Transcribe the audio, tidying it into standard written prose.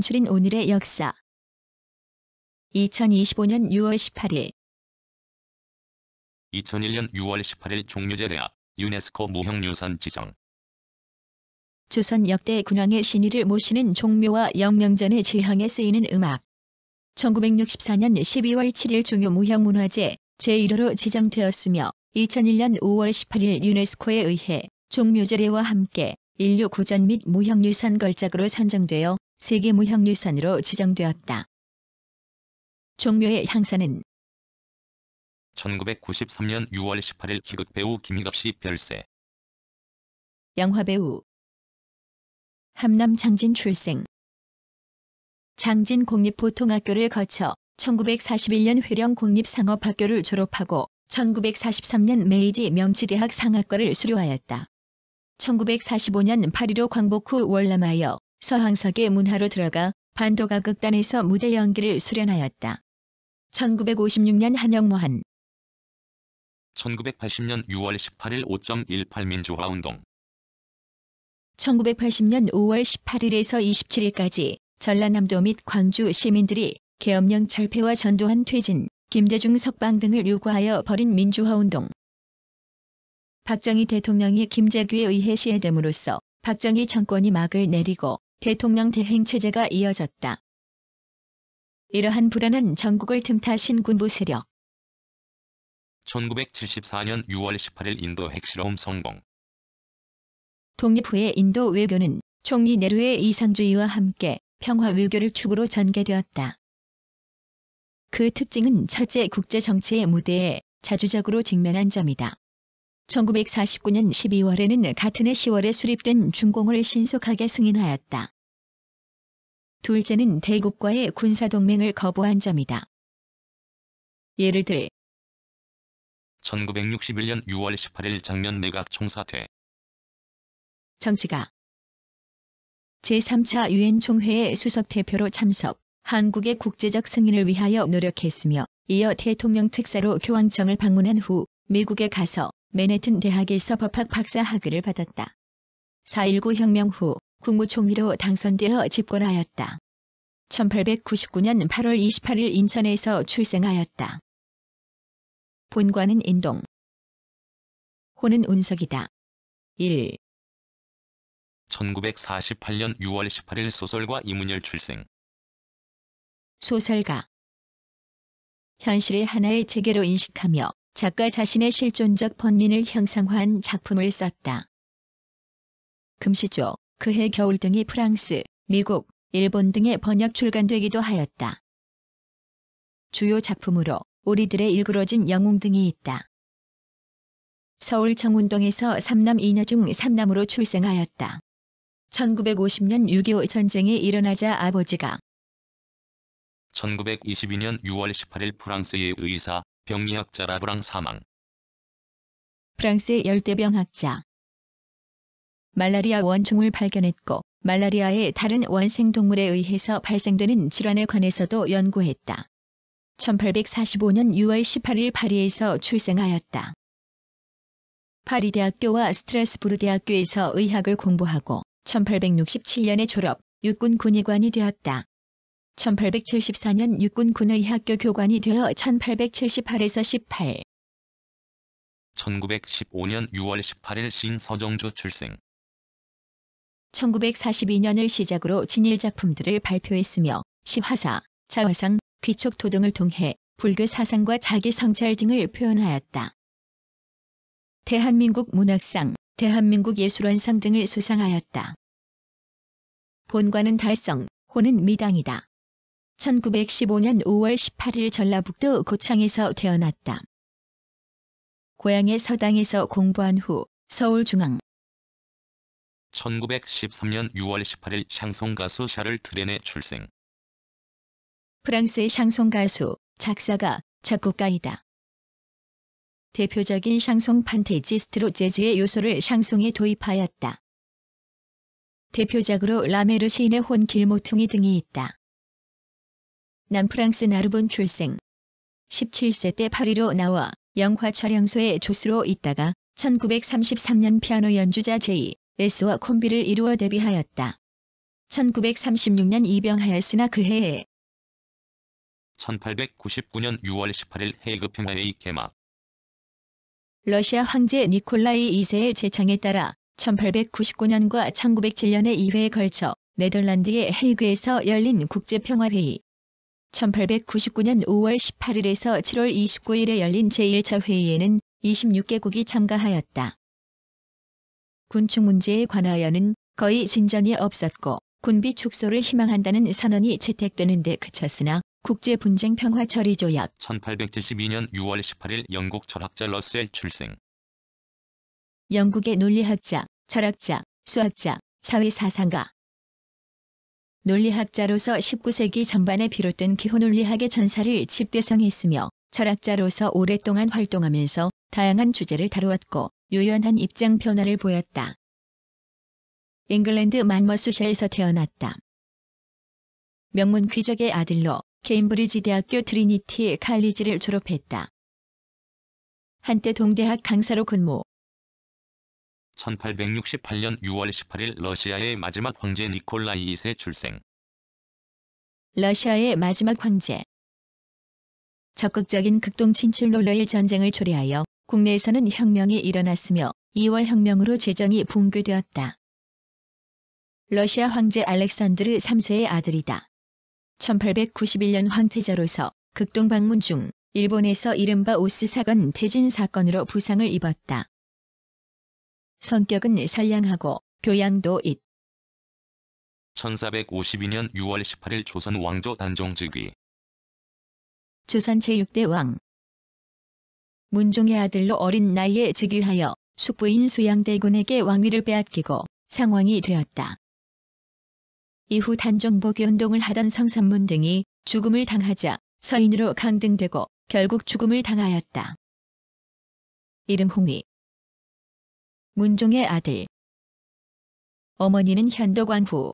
간추린 오늘의 역사. 2025년 6월 18일 2001년 6월 18일 종묘제례악 유네스코 무형유산 지정. 조선 역대 군왕의 신의를 모시는 종묘와 영령전의 제향에 쓰이는 음악. 1964년 12월 7일 중요무형문화재 제1호로 지정되었으며 2001년 5월 18일 유네스코에 의해 종묘제례와 함께 인류 고전 및 무형유산 걸작으로 선정되어 세계 무형유산으로 지정되었다. 종묘의 향사는 1993년 6월 18일 희극배우 김희갑씨 별세. 영화배우 함남 장진 출생. 장진 공립보통학교를 거쳐 1941년 회령 공립상업학교를 졸업하고 1943년 메이지 명치대학 상학과를 수료하였다. 1945년 8.15 광복 후 월남하여 서항석의 문화로 들어가 반도가극단에서 무대 연기를 수련하였다. 1956년 한영모한 1980년 6월 18일 5.18 민주화운동. 1980년 5월 18일에서 27일까지 전라남도 및 광주 시민들이 계엄령 철폐와 전두환 퇴진, 김대중 석방 등을 요구하여 벌인 민주화운동. 박정희 대통령이 김재규에 의해 시해됨으로써 박정희 정권이 막을 내리고 대통령 대행 체제가 이어졌다. 이러한 불안한 전국을 틈타신 군부 세력. 1974년 6월 18일 인도 핵실험 성공. 독립 후의 인도 외교는 총리 네루의 이상주의와 함께 평화 외교를 축으로 전개되었다. 그 특징은 첫째 국제 정치의 무대에 자주적으로 직면한 점이다. 1949년 12월에는 같은 해 10월에 수립된 중공을 신속하게 승인하였다. 둘째는 대국과의 군사동맹을 거부한 점이다. 예를 들 1961년 6월 18일 장면 내각 총사퇴. 정치가 제3차 유엔 총회의 수석대표로 참석, 한국의 국제적 승인을 위하여 노력했으며 이어 대통령 특사로 교황청을 방문한 후 미국에 가서 맨해튼 대학에서 법학 박사 학위를 받았다. 4.19 혁명 후 국무총리로 당선되어 집권하였다. 1899년 8월 28일 인천에서 출생하였다. 본관은 인동. 호는 운석이다. 1. 1948년 6월 18일 소설가 이문열 출생. 소설가. 현실을 하나의 체계로 인식하며 작가 자신의 실존적 번민을 형상화한 작품을 썼다. 금시조, 그해 겨울 등이 프랑스, 미국, 일본 등에 번역 출간되기도 하였다. 주요 작품으로 우리들의 일그러진 영웅 등이 있다. 서울 청운동에서 3남 2녀 중 3남으로 출생하였다. 1950년 6.25 전쟁이 일어나자 아버지가 1922년 6월 18일 프랑스의 의사, 병리학자 라브랑 사망. 프랑스의 열대병학자. 말라리아 원충을 발견했고 말라리아의 다른 원생동물에 의해서 발생되는 질환에 관해서도 연구했다. 1845년 6월 18일 파리에서 출생하였다. 파리 대학교와 스트라스부르 대학교에서 의학을 공부하고 1867년에 졸업, 육군 군의관이 되었다. 1874년 육군 군의학교 교관이 되어 1878에서 18. 1915년 6월 18일 시인 서정주 출생. 1942년을 시작으로 진일 작품들을 발표했으며 시화사, 자화상, 귀촉토 등을 통해 불교 사상과 자기 성찰 등을 표현하였다. 대한민국 문학상, 대한민국 예술원상 등을 수상하였다. 본관은 달성, 호는 미당이다. 1915년 5월 18일 전라북도 고창에서 태어났다. 고향의 서당에서 공부한 후 서울중앙. 1913년 6월 18일 샹송 가수 샤를 트렌의 출생. 프랑스의 샹송 가수, 작사가, 작곡가이다. 대표적인 샹송 판테지스트로 재즈의 요소를 샹송에 도입하였다. 대표작으로 라메르 시인의 혼 길모퉁이 등이 있다. 남프랑스 나르본 출생. 17세 때 파리로 나와 영화 촬영소의 조수로 있다가 1933년 피아노 연주자 제2, S와 콤비를 이루어 데뷔하였다. 1936년 입영하였으나 그 해에 1899년 6월 18일 헤이그 평화회의 개막. 러시아 황제 니콜라이 2세의 제창에 따라 1899년과 1907년에 2회에 걸쳐 네덜란드의 헤이그에서 열린 국제평화회의, 1899년 5월 18일에서 7월 29일에 열린 제1차 회의에는 26개국이 참가하였다. 군축 문제에 관하여는 거의 진전이 없었고 군비 축소를 희망한다는 선언이 채택되는 데 그쳤으나 국제분쟁 평화 처리 조약 1872년 6월 18일 영국 철학자 러셀 출생. 영국의 논리학자, 철학자, 수학자, 사회사상가. 논리학자로서 19세기 전반에 비롯된 기호논리학의 전사를 집대성했으며 철학자로서 오랫동안 활동하면서 다양한 주제를 다루었고 유연한 입장 변화를 보였다. 잉글랜드 만머스셔에서 태어났다. 명문 귀족의 아들로 케임브리지 대학교 트리니티 칼리지를 졸업했다. 한때 동대학 강사로 근무. 1868년 6월 18일 러시아의 마지막 황제 니콜라이 2세 출생. 러시아의 마지막 황제. 적극적인 극동 진출 롤러일 전쟁을 초래하여 국내에서는 혁명이 일어났으며 2월 혁명으로 재정이 붕괴되었다. 러시아 황제 알렉산드르 3세의 아들이다. 1891년 황태자로서 극동 방문 중 일본에서 이른바 오스 사건 폐진 사건으로 부상을 입었다. 성격은 선량하고 교양도 있. 1452년 6월 18일 조선 왕조 단종 즉위. 조선 제6대 왕. 문종의 아들로 어린 나이에 즉위하여 숙부인 수양대군에게 왕위를 빼앗기고 상왕이 되었다. 이후 단종복위 운동을 하던 성삼문 등이 죽음을 당하자 서인으로 강등되고 결국 죽음을 당하였다. 이름 홍위. 문종의 아들. 어머니는 현덕왕후.